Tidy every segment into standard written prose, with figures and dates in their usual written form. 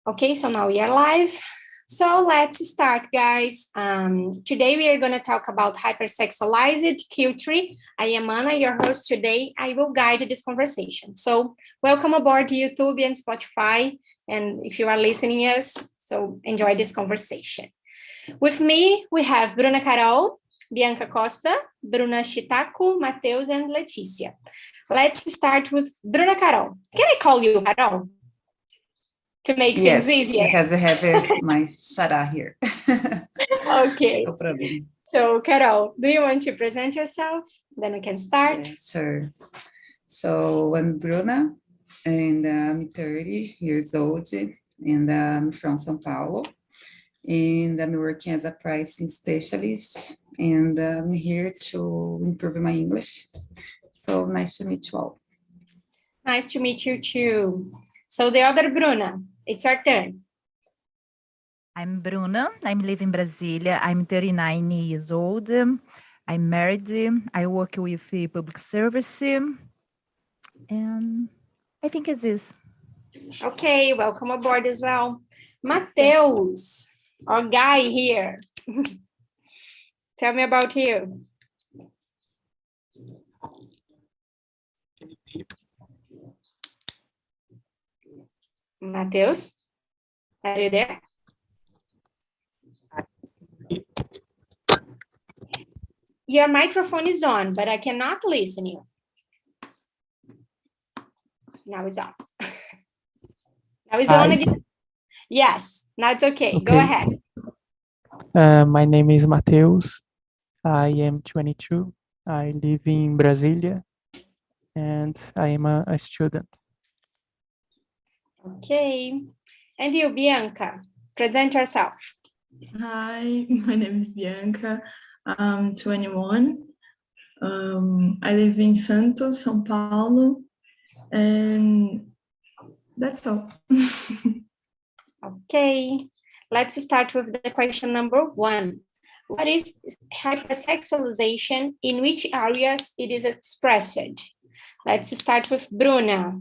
Okay, so now we are live. So let's start, guys. Today we are going to talk about Hypersexualized Q3. I am Anna, your host today. I will guide this conversation. So welcome aboard YouTube and Spotify. And if you are listening us, so enjoy this conversation. With me, we have Bruna Carol, Bianca Costa, Bruna Chitaku, Mateus, and Leticia. Let's start with Bruna Carol. Can I call you Carol? To make things easier. Because I have my Sarah here. Okay. No problem. So, Carol, do you want to present yourself? Then we can start. Yeah, sure. So, I'm Bruna, and I'm 30 years old, and I'm from São Paulo. And I'm working as a pricing specialist, and I'm here to improve my English. So, nice to meet you all. Nice to meet you too. So the other Bruna, it's your turn. I'm Bruna. I'm living in Brasilia. I'm 39 years old. I'm married. I work with public service. And I think it's this. Okay, welcome aboard as well. Mateus, our guy here. Tell me about you. Mateus, are you there? Your microphone is on, but I cannot listen to you. Now it's off. Now it's on again. Yes, now it's okay. Go ahead. My name is Mateus. I am 22. I live in Brasilia, and I am a student. Okay. And you, Bianca, present yourself. Hi, my name is Bianca. I'm 21. I live in Santos, São Paulo, and that's all. Okay. Let's start with the question number 1. What is hypersexualization? In which areas it is expressed? Let's start with Bruna.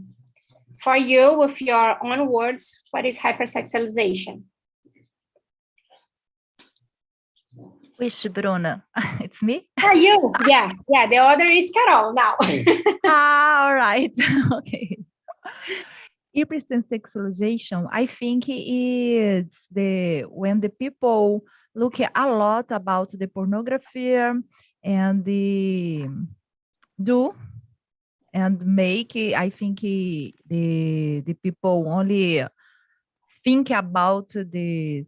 For you, with your own words, what is hypersexualization? Which Bruna? It's me? You. Yeah. The other is Carol now. All right. Okay. Hypersexualization, I think is when the people look a lot about the pornography and do and make. I think the people only think about the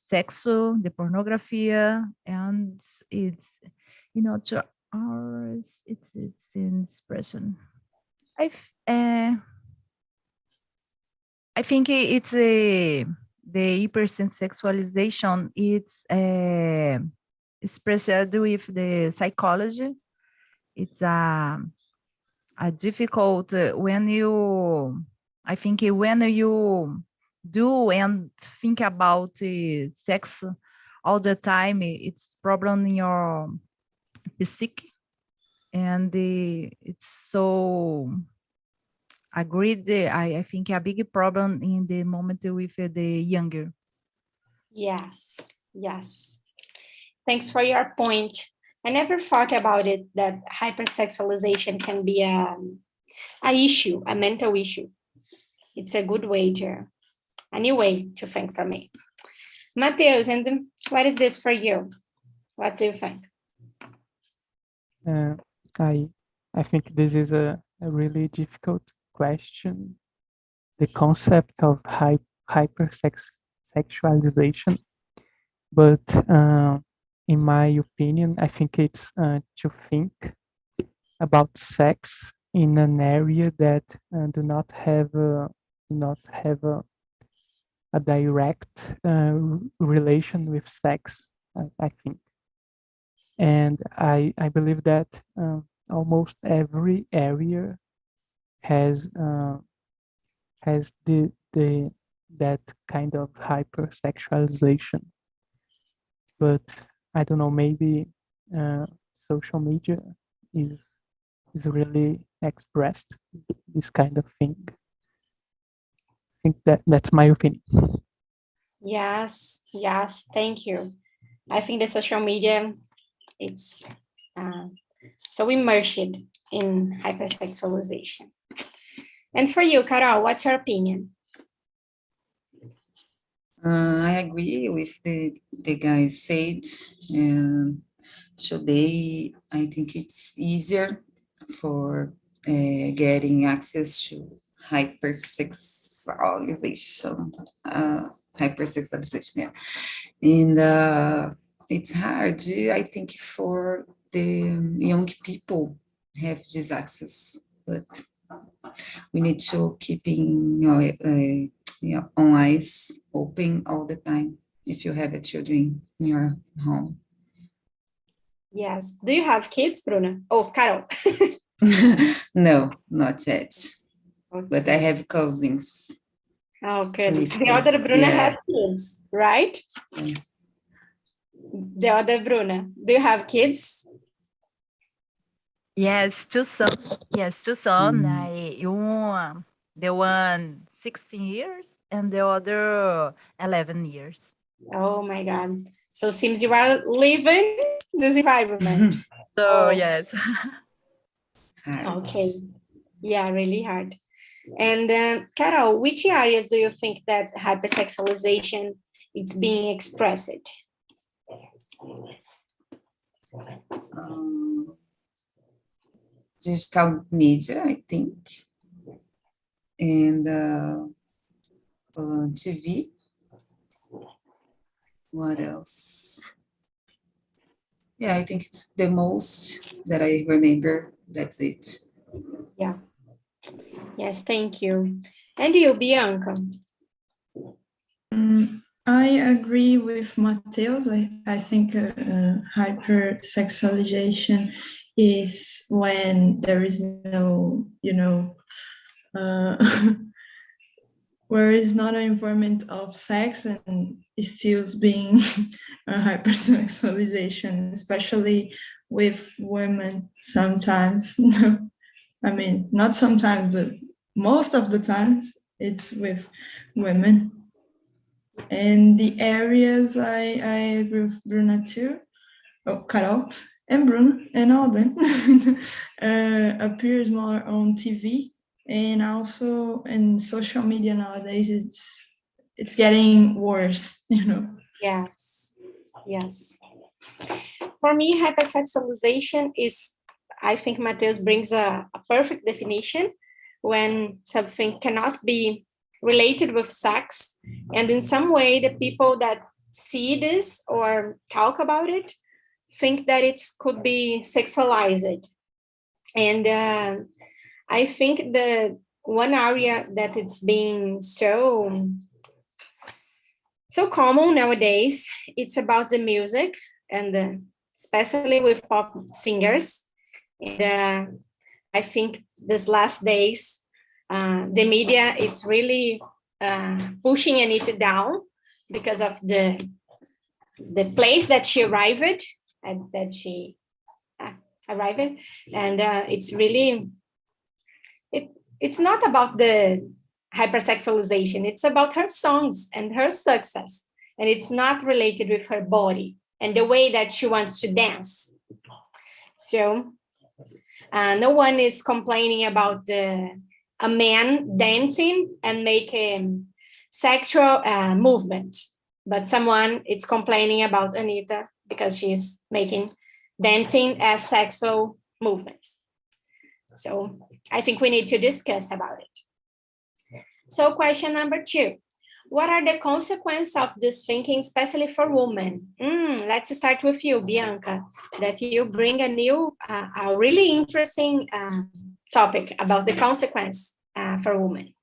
sex, the pornography, and it's to ours. It's an expression. I think it's the hypersexualization. It's expressed with the psychology. It's a difficult when you do and think about sex all the time. It's problem in your psyche, and it's so agreed. I think a big problem in the moment with the younger. Yes. Thanks for your point. I never thought about it, that hypersexualization can be an issue, a mental issue. It's a good way to think for me. Mateus, and what is this for you? What do you think? I think this is a really difficult question. The concept of hypersexualization, but in my opinion, I think it's to think about sex in an area that do not have a direct relation with sex. I think, and I believe that almost every area has that kind of hypersexualization, but I don't know, maybe social media is really expressed this kind of thing. I think that's my opinion. Yes, yes, thank you. I think the social media, it's so immersed in hypersexualization. And for you, Carol, what's your opinion? I agree with the guys said. Today, I think it's easier for getting access to hypersexualization, hypersexualization, yeah. And it's hard, I think, for the young people have this access, but we need to keeping on eyes open all the time if you have a children in your home. Yes. Do you have kids, Bruna? Oh, Carol. No, not yet. Okay. But I have cousins. Oh, cousins. Three The other kids, Bruna yeah. has kids, right? Yeah. The other Bruna. Do you have kids? Yes, two sons. Yes, two sons. Mm. The one 16 years and the other 11 years. Oh my God. So seems you are living this environment. So Oh. yes. It's hard. Okay. Yeah, really hard. And Carol, which areas do you think that hypersexualization is being expressed? Digital media, I think, and TV. What else? Yeah, I think it's the most that I remember. That's it. Yeah. Yes, thank you. And you, Bianca? I agree with Mateus. I think hypersexualization is when there is no, where it's not an environment of sex and still being a hypersexualization, especially with women sometimes. I mean, not sometimes, but most of the times it's with women. And the areas I agree with Bruna too, Carol and Bruna and Alden appears more on TV and also in social media nowadays. It's getting worse, Yes, yes. For me, hypersexualization is, I think Mateus brings a perfect definition when something cannot be related with sex. And in some way, the people that see this or talk about it think that it could be sexualized. And I think the one area that it's being so common nowadays, it's about the music and especially with pop singers. And I think these last days, the media is really pushing it down because of the place that she arrived and and it's really it's not about the hypersexualization, it's about her songs and her success, and it's not related with her body and the way that she wants to dance. So no one is complaining about a man dancing and making sexual movement, but someone is complaining about Anita because she's making dancing as sexual movements. So I think we need to discuss about it. So question number 2. What are the consequences of this thinking, especially for women? Let's start with you, Bianca, that you bring a new, a really interesting topic about the consequence for women.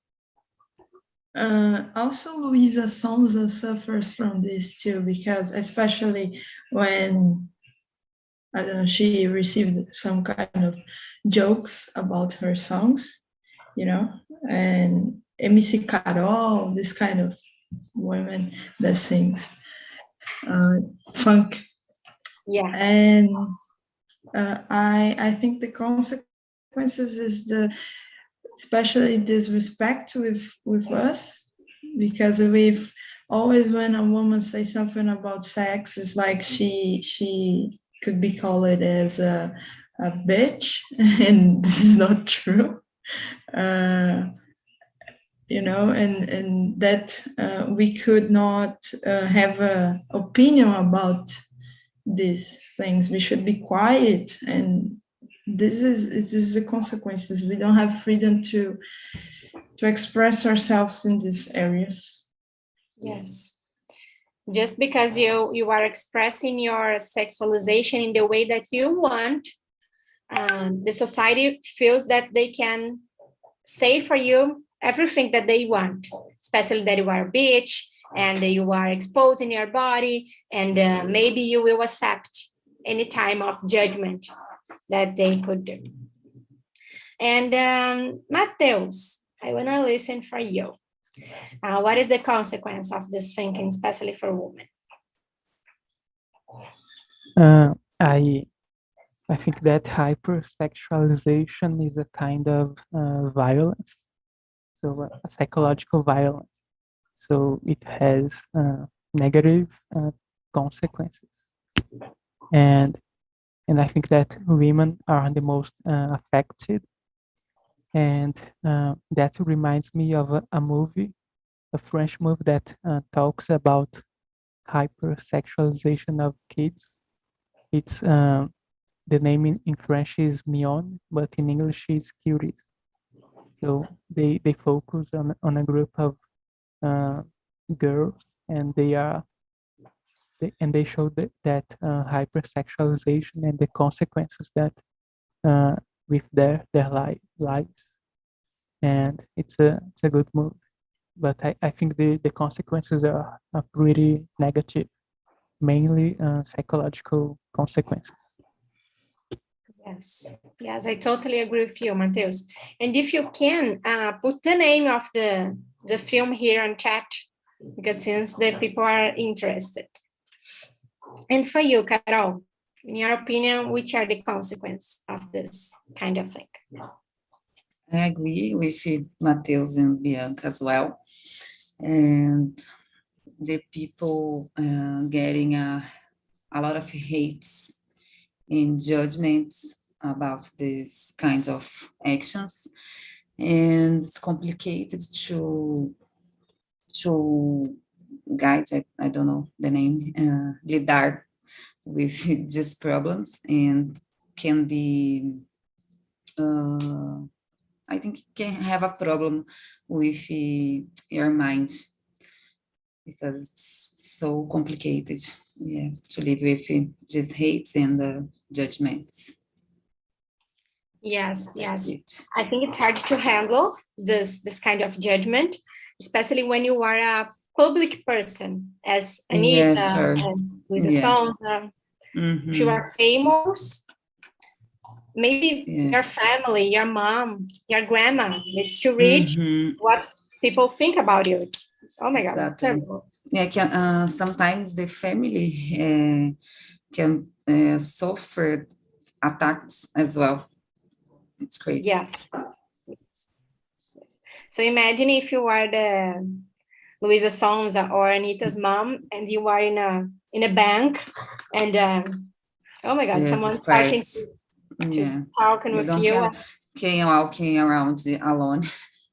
Also, Luisa Sonza suffers from this too, because especially when, I don't know, she received some kind of jokes about her songs, and MC Carol, this kind of women that sings funk. Yeah. And I think the consequences is especially disrespect with us, because with always when a woman says something about sex, it's like she could be called as a bitch, and this is not true. You know, and that we could not have an opinion about these things. We should be quiet, and this is the consequences. We don't have freedom to express ourselves in these areas. Yes. Just because you are expressing your sexualization in the way that you want, the society feels that they can say for you everything that they want, especially that you are a bitch and you are exposing your body, and maybe you will accept any time of judgment that they could do. And Mateus, I want to listen for you. What is the consequence of this thinking, especially for women? I think that hypersexualization is a kind of violence, so a psychological violence. So it has negative consequences, and I think that women are the most affected. And that reminds me of a movie, a French movie that talks about hypersexualization of kids. It's the name in French is Mignon, but in English is Cuties. So they focus on a group of girls, and they show that hypersexualization and the consequences that with their lives, and it's a good movie. But I think the consequences are pretty negative, mainly psychological consequences. Yes, I totally agree with you, Mateus. And if you can, put the name of the film here on chat, because since the people are interested. And for you, Carol, in your opinion, which are the consequences of this kind of thing? I agree with Mateus and Bianca as well. And the people getting a lot of hates and judgments about this kind of actions. And it's complicated to guide, I don't know the name, lidar with these problems, and can be, I think can have a problem with your mind, because it's so complicated, to live with just hates and judgments. Yes. I think it's hard to handle this kind of judgment, especially when you are a public person, as Anita, and Luisa Sonza. Mm-hmm. If you are famous, maybe your family, your mom, your grandma needs to read what people think about you. Oh my God, it's terrible. Yeah, sometimes the family can suffer attacks as well. It's crazy. Yes. So imagine if you are the Luisa Sonza or Anita's mom, and you are in a bank, and oh my God, someone's starting to talking with you. Can't walking around alone.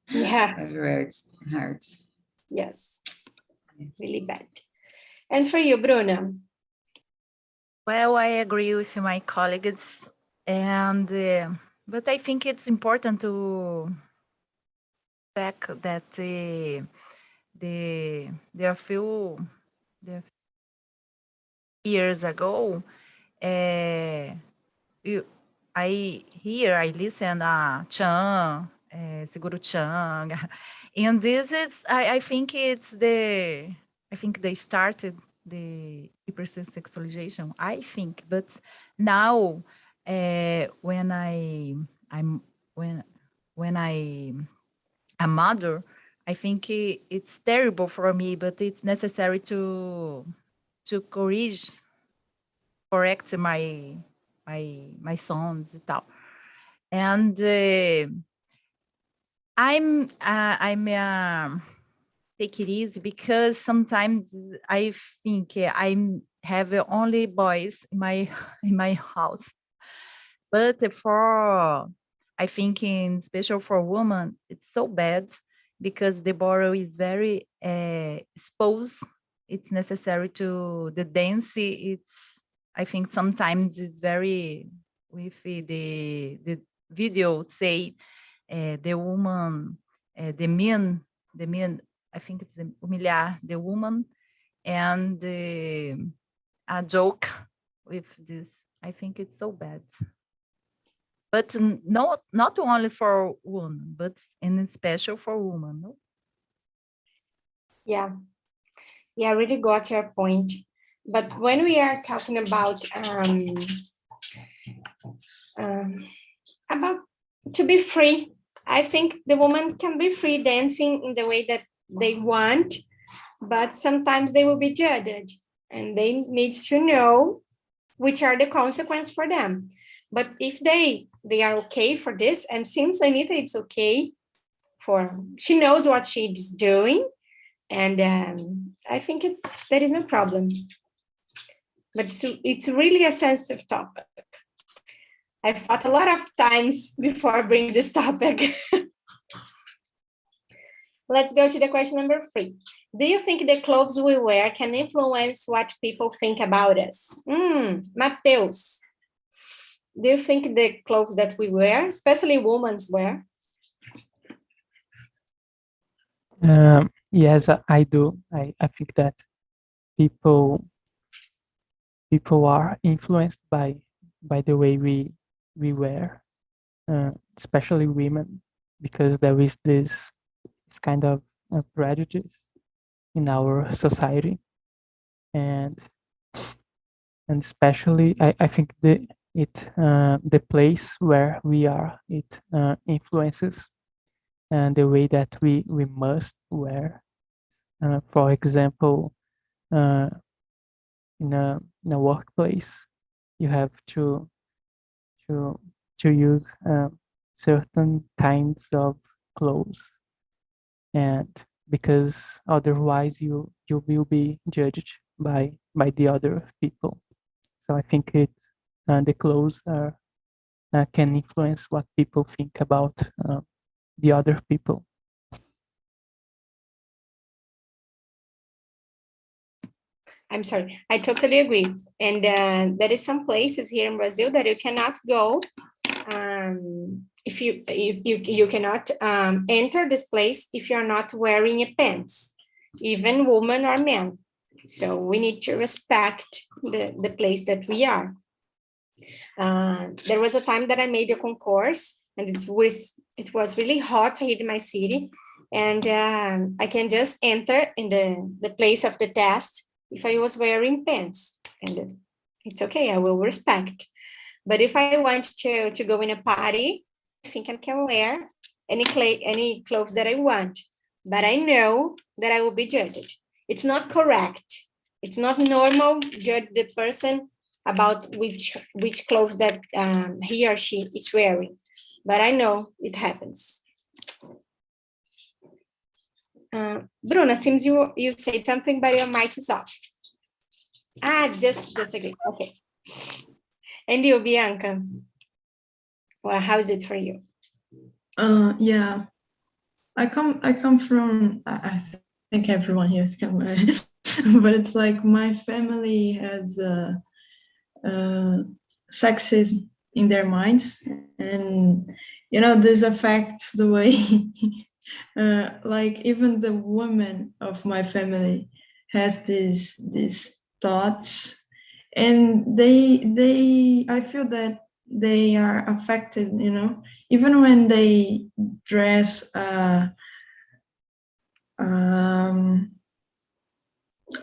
Yeah. Everywhere it's hard. Yes. Really bad. And for you, Bruna? Well, I agree with my colleagues, and but I think it's important to check that there are few years ago, I listen Chan, Seguro Chan, and this is I think they started the hypersexualization, I think, but now when I'm a mother, I think it's terrible for me, but it's necessary to correct my sons and tal. And I'm take it easy, because sometimes I think I have only boys in my house. But I think in special for women, it's so bad because the body is very exposed. It's necessary to the dance. I think sometimes it's very with the video say the woman, the men. I think it's humilhar the woman, and a joke with this. I think it's so bad. But not only for women, but in special for women. No? Yeah, I really got your point. But when we are talking about to be free, I think the woman can be free dancing in the way that they want, but sometimes they will be judged, and they need to know which are the consequences for them. But if they are okay for this, and seems Anita it's okay for, she knows what she's doing, and I think there is no problem. But it's really a sensitive topic. I've thought a lot of times before bringing this topic. Let's go to the question number 3. Do you think the clothes we wear can influence what people think about us? Mateus, do you think the clothes that we wear, especially women's wear? Yes, I do. I think that people are influenced by the way we wear, especially women, because there is this kind of prejudice in our society, and especially I think the place where we are, it influences the way that we must wear. For example, in a workplace, you have to use certain kinds of clothes, and because otherwise you will be judged by the other people. So I think the clothes can influence what people think about the other people. I'm sorry, I totally agree. And there is some places here in Brazil that you cannot go. If you cannot enter this place if you're not wearing a pants, even women or men. So we need to respect the place that we are. There was a time that I made a concourse, and it was really hot here in my city, and I can just enter in the place of the test if I was wearing pants, and it's okay, I will respect. But if I want to go in a party, I think I can wear any clothes that I want, but I know that I will be judged. It's not correct. It's not normal to judge the person about which clothes that he or she is wearing, but I know it happens. Bruna, seems you said something, but your mic is off. Just agree. Okay. And you, Bianca? Well, how is it for you? Yeah, I come from, I think everyone here is kind of, but it's like my family has sexism in their minds, and you know, this affects the way like even the woman of my family has these thoughts, and they I feel that they are affected, you know, even when they dress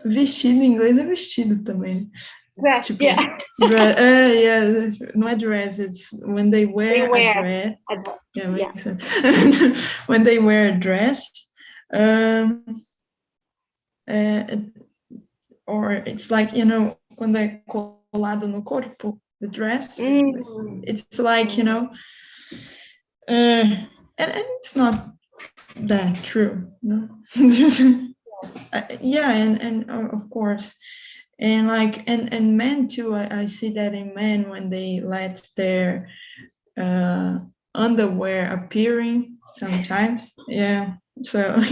vestido, em inglês é vestido também. Dress, Tipo, yeah. Yeah, não é dress, it's when they wear a dress. Yeah, makes sense. When they wear a dress, or it's like, you know, quando é colado no corpo, the dress, it's like, you know, and it's not that true. No? Yeah, and of course. And like and men too, I see that in men when they let their underwear appearing sometimes. Yeah. So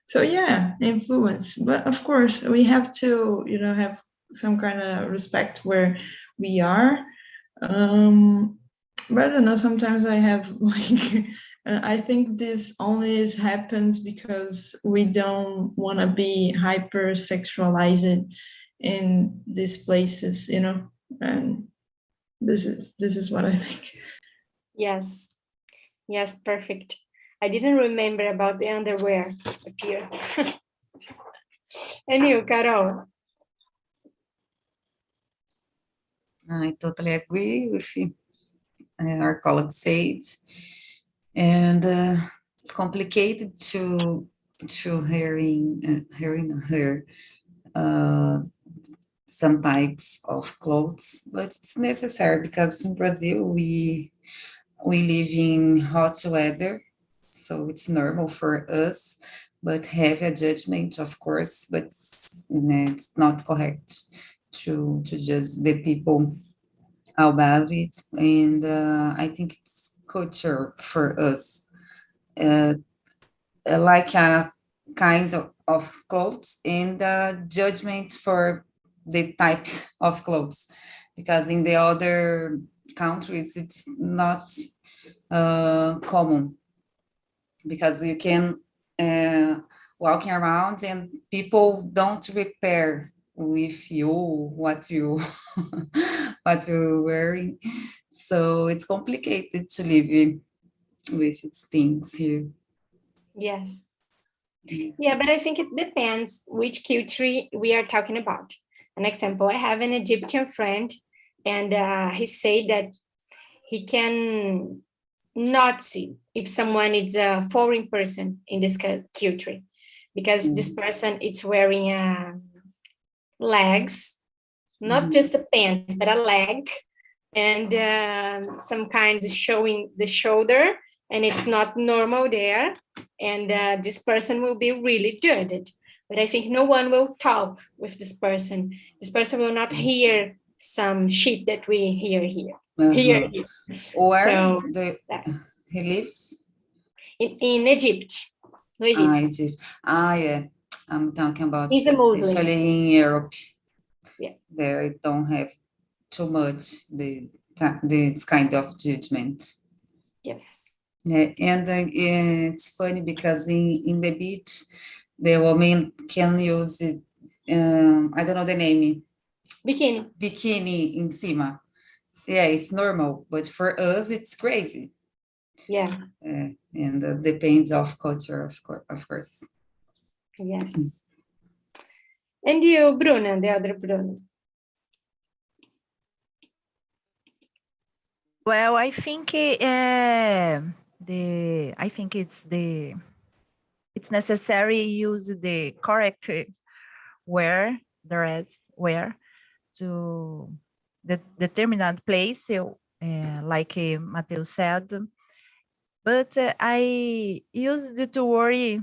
so yeah, influence. But of course we have to, have some kind of respect where we are. But I don't know, sometimes I have like I think this always happens because we don't want to be hypersexualized in these places, and this is what I think. Yes, yes, perfect. I didn't remember about the underwear appear. And you, Carol? I totally agree with our colleague said, and it's complicated to hearing her some types of clothes, but it's necessary because in Brazil we live in hot weather, so it's normal for us, but have a judgment, of course, but it's not correct to judge the people about it, and I think it's culture for us, like a kind of clothes and judgment for the types of clothes, because in the other countries it's not common, because you can walking around and people don't repair with you what you what you're wearing, so it's complicated to live with these things here. Yes. Yeah, but I think it depends which culture we are talking about. An example, I have an Egyptian friend, and he said that he can not see if someone is a foreign person in this culture, because this person is wearing legs, not just a pant, but a leg, and some kinds showing the shoulder, and it's not normal there, and this person will be really judged. But I think no one will talk with this person. This person will not hear some shit that we hear here. Here. Where So, he lives? In Egypt. No Egypt. Egypt. Yeah. I'm talking about He's a Muslim. especially in Europe. Yeah. There I don't have too much this kind of judgment. Yes. Yeah, and it's funny because in the beach, the woman can use it, I don't know the name. Bikini in cima. Yeah, it's normal, but for us, it's crazy. Yeah. And depends of culture, of course. Yes. And you, Bruna, the other Bruna? Well, I think it's necessary use the correct dress to the determined place, like Mateo said. But I used to worry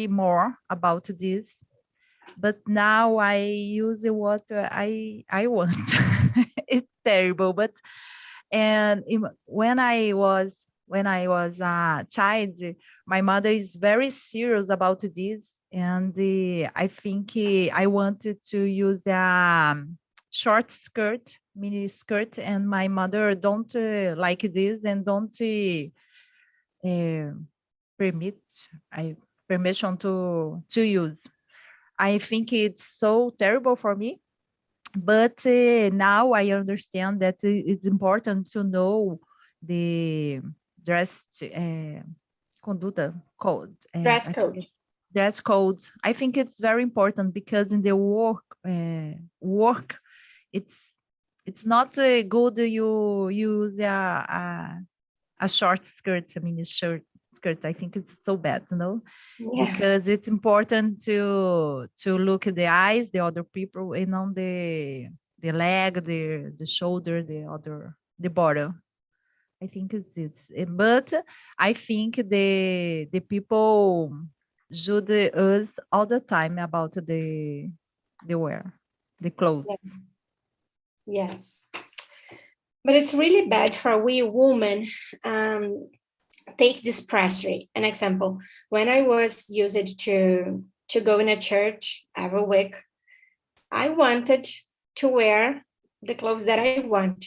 more about this. But now I use what I want. It's terrible, but when I was a child, my mother is very serious about this, and I think I wanted to use a short skirt, mini skirt, and my mother don't like this and don't permission to use. I think it's so terrible for me. But now I understand that it's important to know the dress conduta code. Dress code. Dress codes. I think it's very important because in the work, it's not good you use a short skirt, short skirt. I think it's so bad, Yes. Because it's important to look at the eyes, the other people, and on the leg, the shoulder, the bottom. I think but I think the people should us all the time about the wear, the clothes. Yes. But it's really bad for we women. Take this pressure. An example, when I was used to go in a church every week, I wanted to wear the clothes that I want,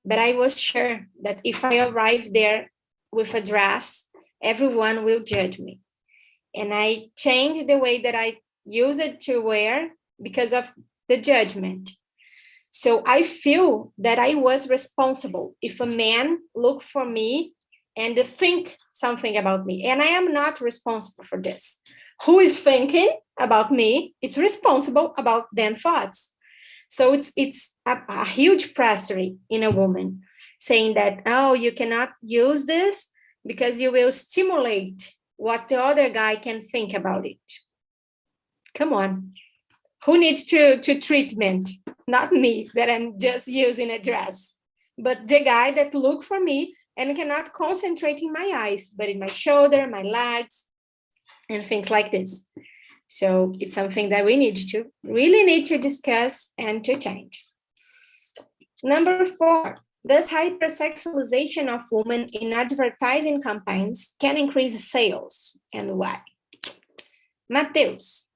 but I was sure that if I arrive there with a dress, everyone will judge me. And I changed the way that I use it to wear because of the judgment. So I feel that I was responsible if a man look for me and think something about me. And I am not responsible for this. Who is thinking about me? It's responsible about their thoughts. So it's a huge pressure in a woman saying that, oh, you cannot use this because you will stimulate what the other guy can think about it. Come on. Who needs to treatment? Not me, that I'm just using a dress, but the guy that look for me and cannot concentrate in my eyes, but in my shoulder, my legs, and things like this. So it's something that we really need to discuss and to change. Number 4, does hypersexualization of women in advertising campaigns can increase sales, and why? Mateus.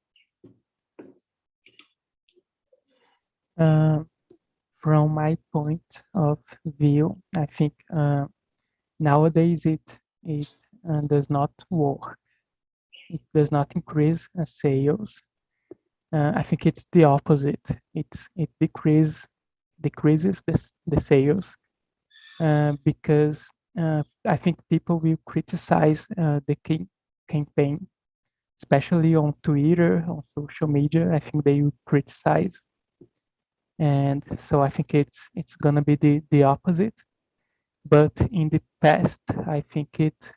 From my point of view, I think nowadays it does not work. It does not increase sales. I think it's the opposite. It decreases the sales because I think people will criticize the campaign, especially on Twitter, on social media. I think they will criticize. And so I think it's gonna be the opposite. But in the past, I think it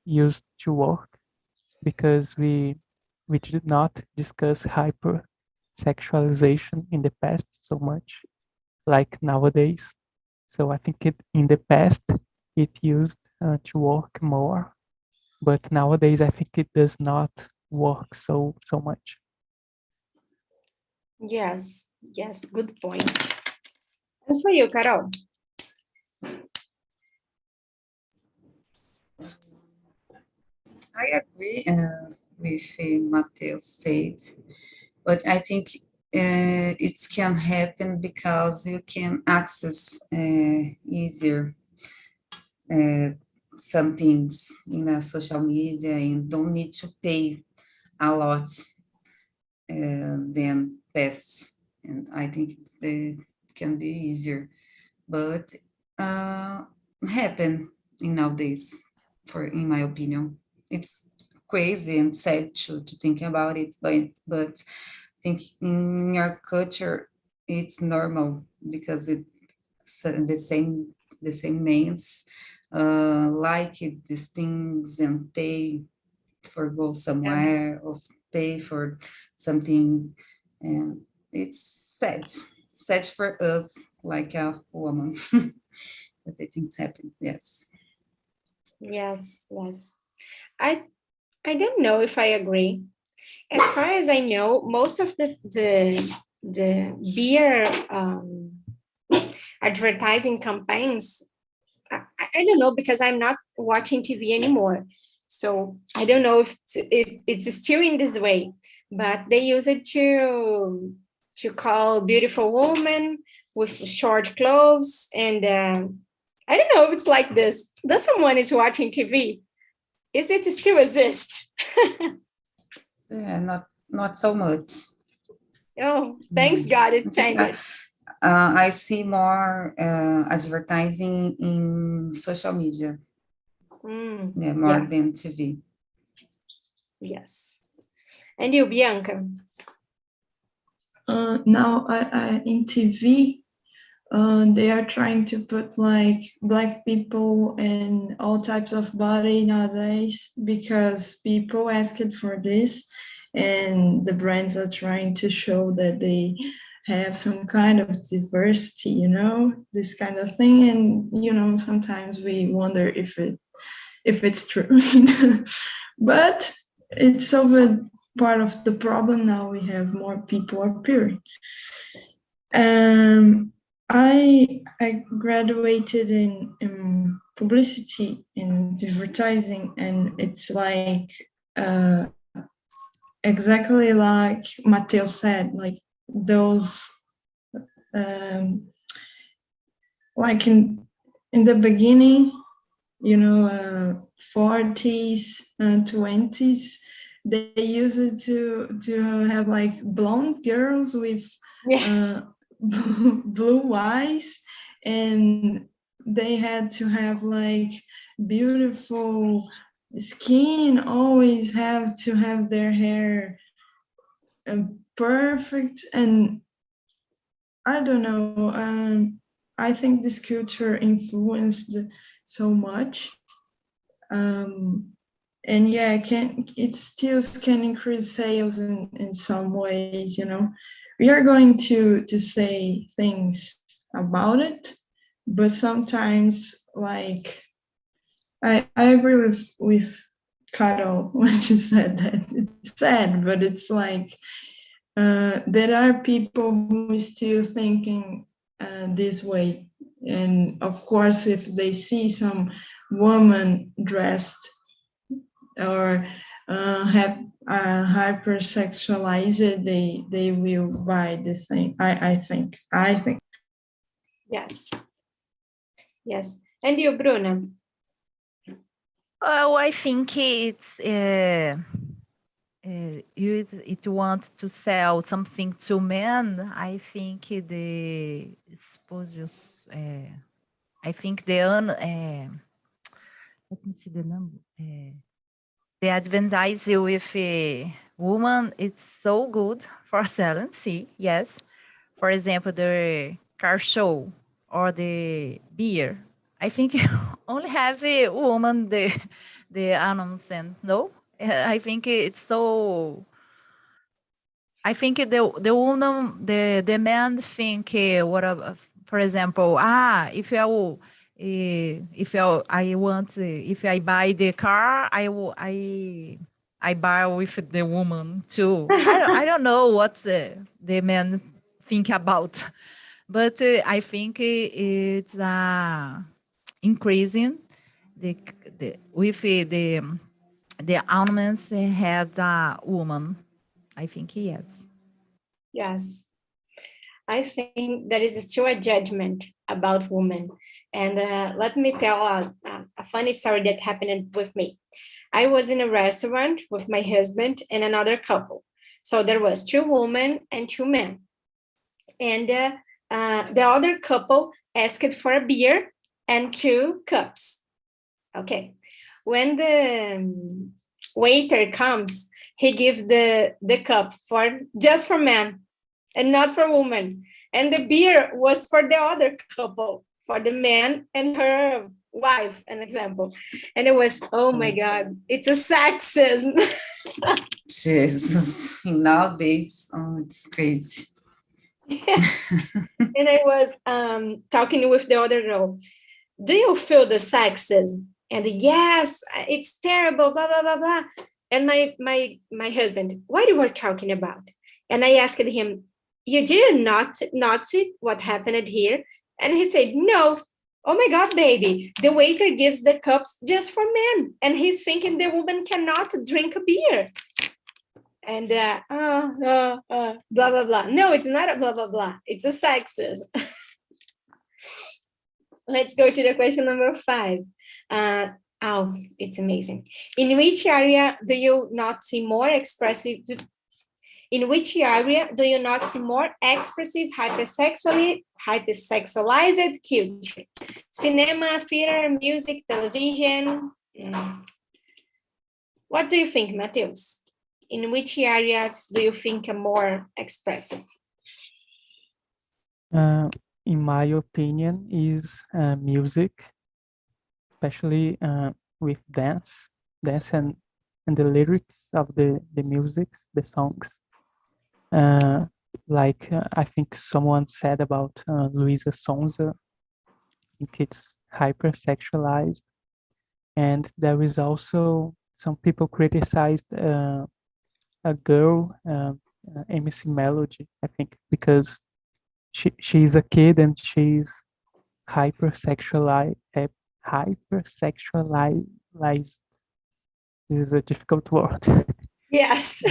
used to work because we did not discuss hypersexualization in the past so much like nowadays. So I think in the past it used to work more, but nowadays I think it does not work so much. Yes, good point. And for you, Carol? I agree with Mateus said, but I think it can happen because you can access easier some things in social media and don't need to pay a lot than past. And I think it can be easier, but happen in nowadays, in my opinion. It's crazy and sad to think about it, but I think in your culture it's normal because it's the same means like these things and pay for go somewhere or pay for something, and it's sad for us like a woman. But I think it happens. Yes. I don't know if I agree. As far as I know, most of the beer advertising campaigns, I don't know, because I'm not watching TV anymore. So I don't know if it's still in this way, but they use it to call beautiful women with short clothes. And I don't know if it's like this. Does someone is watching TV? Is it still exist? Yeah, not so much. Oh, thanks God it changed. I see more advertising in social media. More than TV. Yes. And you, Bianca? Now, in TV, they are trying to put like Black people and all types of body nowadays because people asked for this, and the brands are trying to show that they have some kind of diversity, you know, this kind of thing. And, you know, sometimes we wonder if it's true. But it's over part of the problem. Now we have more people appearing. I graduated in publicity and advertising, and it's like exactly like Matteo said, like those like in the beginning, you know, 40s and 20s, they used to have like blonde girls with Yes. blue eyes, and they had to have like beautiful skin, always have to have their hair perfect. And I don't know, I think this culture influenced so much, and yeah, it still can increase sales in some ways, you know. We are going to say things about it, but sometimes, like, I agree with Carol when she said that it's sad, but it's like there are people who are still thinking this way. And of course, if they see some woman dressed or have hypersexualized, they will buy the thing. I think. Yes. Yes. And you, Bruna? Well, I think it's it want to sell something to men. I think the suppose I think let me see the number. The advertising with a woman, it's so good for selling. See, yes. For example, the car show or the beer. I think only have a woman the announcement. No, I think it's so. I think the woman the man think what for example if I want if I buy the car I buy with the woman too. I don't know what the men think about, but I think it's increasing the with the ornaments had a woman. I think yes. Yes. I think there is still a judgment about women. And let me tell a funny story that happened with me. I was in a restaurant with my husband and another couple. So there was 2 women and 2 men. And the other couple asked for a beer and 2 cups. Okay. When the waiter comes, he gives the cup just for men and not for women. And the beer was for the other couple, for the man and her wife, an example. And it was, oh my God, it's a sexism. Jesus, nowadays, oh, it's crazy. Yes. And I was talking with the other girl. Do you feel the sexism? And yes, it's terrible, blah, blah, blah, blah. And my husband, what you were talking about? And I asked him, you did not see what happened here? And he said, no. Oh my God, baby, the waiter gives the cups just for men. And he's thinking the woman cannot drink a beer. And blah, blah, blah. No, it's not a blah, blah, blah. It's a sexism. Let's go to the question number 5. Oh, it's amazing. In which area do you not see more expressive hypersexualized culture? Cinema, theater, music, television. What do you think, Mateus? In which areas do you think are more expressive? In my opinion, is music, especially with dance and the lyrics of the music, the songs. like I think someone said about Luisa Sonza, I think it's hypersexualized. And there is also some people criticized a girl, MC Melody, I think, because she's a kid and she's hypersexualized. Hypersexualized. This is a difficult word. Yes.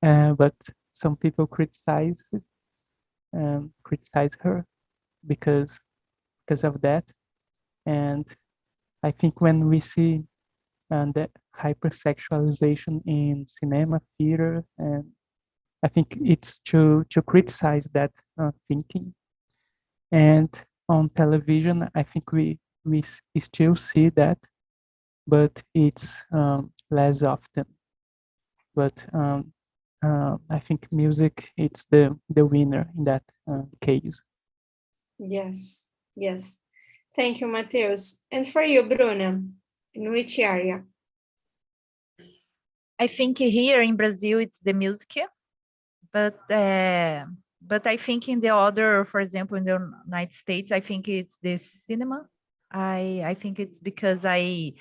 But some people criticize her because of that. And I think when we see the hypersexualization in cinema, theater, and I think it's to criticize that thinking. And on television, I think we still see that, but it's less often. But I think music, it's the winner in that case. Yes, yes. Thank you, Mateus. And for you, Bruna, in which area? I think here in Brazil it's the music, but I think in the other, for example, in the United States, I think it's the cinema. I think it's because I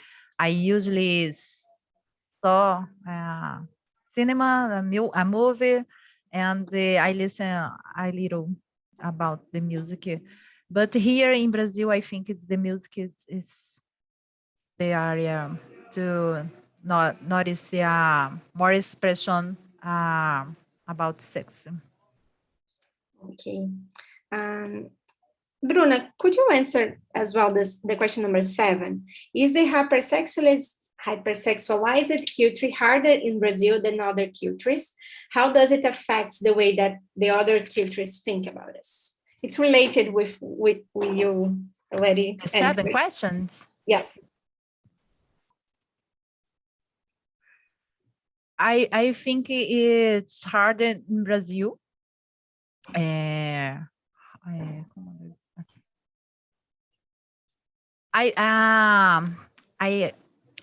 usually saw cinema, a movie, and I listen a little about the music. But here in Brazil, I think it's the music is the area to not notice more expression about sex. Okay. Bruna, could you answer as well the question number 7? Is the hypersexualized culture harder in Brazil than other cultures? How does it affect the way that the other cultures think about us? It's related with you already answered. 7 questions? Yes. I think it's harder in Brazil. I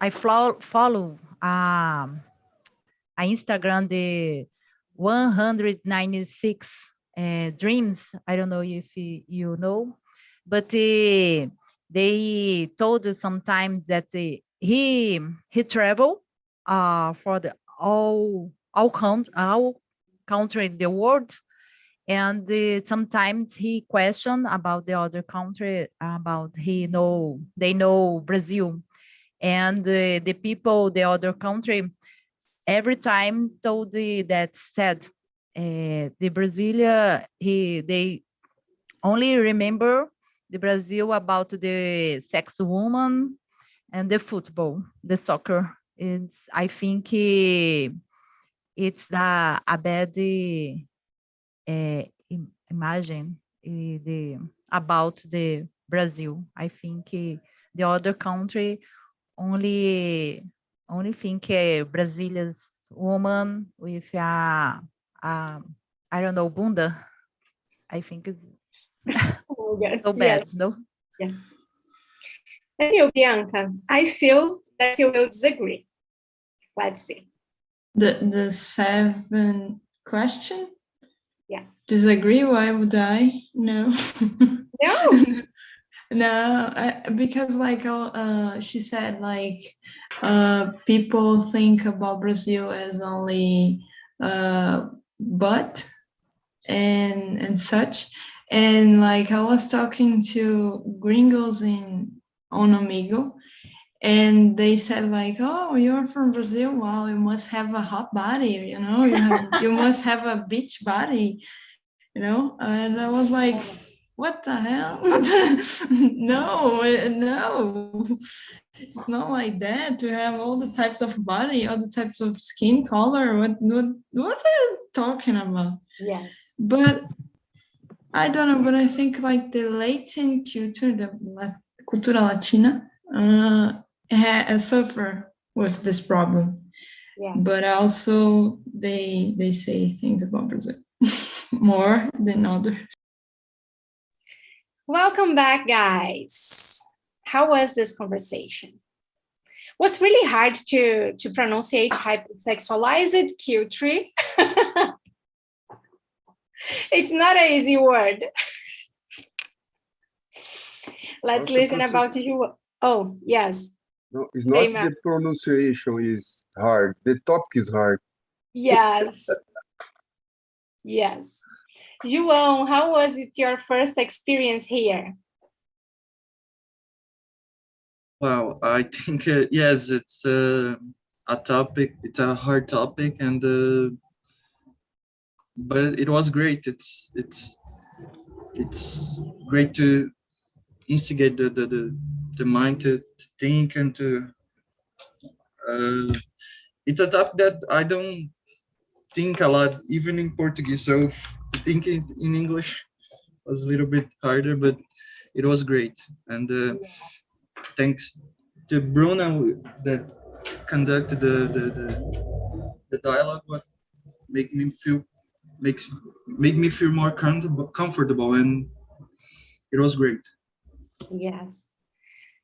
follow Instagram, the 196 dreams. I don't know if you know, but they told us sometimes that he travel for the all country in the world. And sometimes he question about the other country, about they know Brazil, and the people, the other country, every time told that said the Brasilia, they only remember the Brazil about the sex woman and the football, the soccer. I think it's a bad imagine about the Brazil. I think the other country only think Brazilia's woman with I don't know, bunda. I think it's so bad, yes. no? Yeah. And you, Bianca, I feel that you will disagree. Let's see. The 7 question? Yeah. Disagree? Why would I? No. No. No, because like she said, like people think about Brazil as only butt and such. And like I was talking to gringos on Amigo, and they said like, oh, you're from Brazil, wow, you must have a hot body, you know, you must have a beach body, you know. And I was like, what the hell? No, it's not like that, to have all the types of body, all the types of skin color. What are you talking about? Yes. But I don't know, but I think like the Latin culture, the cultura latina, suffer with this problem. Yes. But also they say things about Brazil more than others. Welcome back, guys. How was this conversation? Was really hard to pronunciate hypersexualized culture. It's not an easy word. Let's listen about you. Oh, yes. No, it's not the pronunciation is hard. The topic is hard. Yes. Yes. João, how was it your first experience here? Well, I think yes, it's a topic. It's a hard topic, and but it was great. It's great to instigate the mind to think and to. It's a topic that I don't think a lot, even in Portuguese. So to think it in English was a little bit harder, but it was great. And thanks to Bruno that conducted the dialogue, what made me feel more comfortable, and it was great. Yes.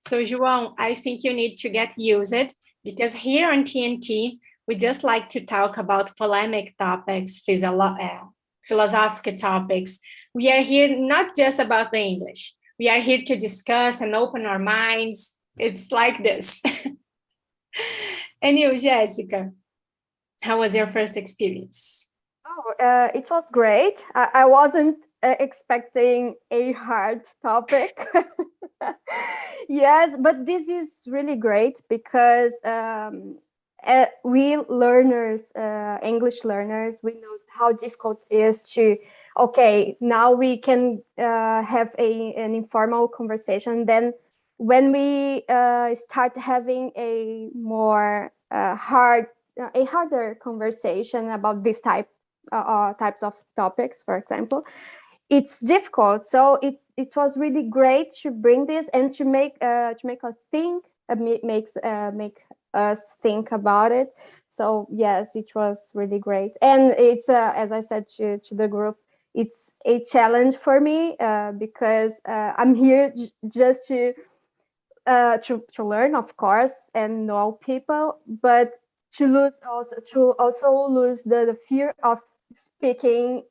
So João, I think you need to get used, because here on TNT, we just like to talk about polemic topics, philosophical topics. We are here not just about the English. We are here to discuss and open our minds. It's like this. And you, Jessica, how was your first experience? Oh, it was great. I wasn't expecting a hard topic. Yes, but this is really great because we learners, English learners, we know how difficult it is to, okay, now we can have an informal conversation. Then when we start having a more harder conversation about this types of topics, for example, it's difficult. So it was really great to bring this and to make us think, make us think about it. So yes, it was really great, and it's as I said to the group, it's a challenge for me because I'm here just to learn, of course, and know people, but to also lose the fear of speaking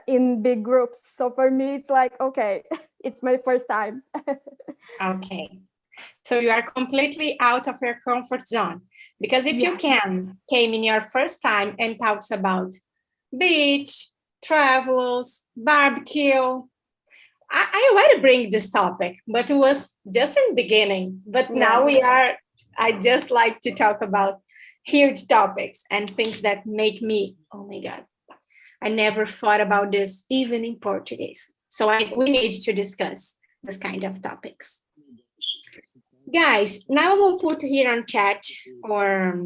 in big groups. So for me, it's like, okay, it's my first time. Okay. So you are completely out of your comfort zone, because if you came in your first time and talks about beach, travels, barbecue, I already bring this topic, but it was just in the beginning. But now I just like to talk about huge topics and things that make me, oh my God, I never thought about this even in Portuguese. So we need to discuss this kind of topics. Guys, now we'll put here on chat or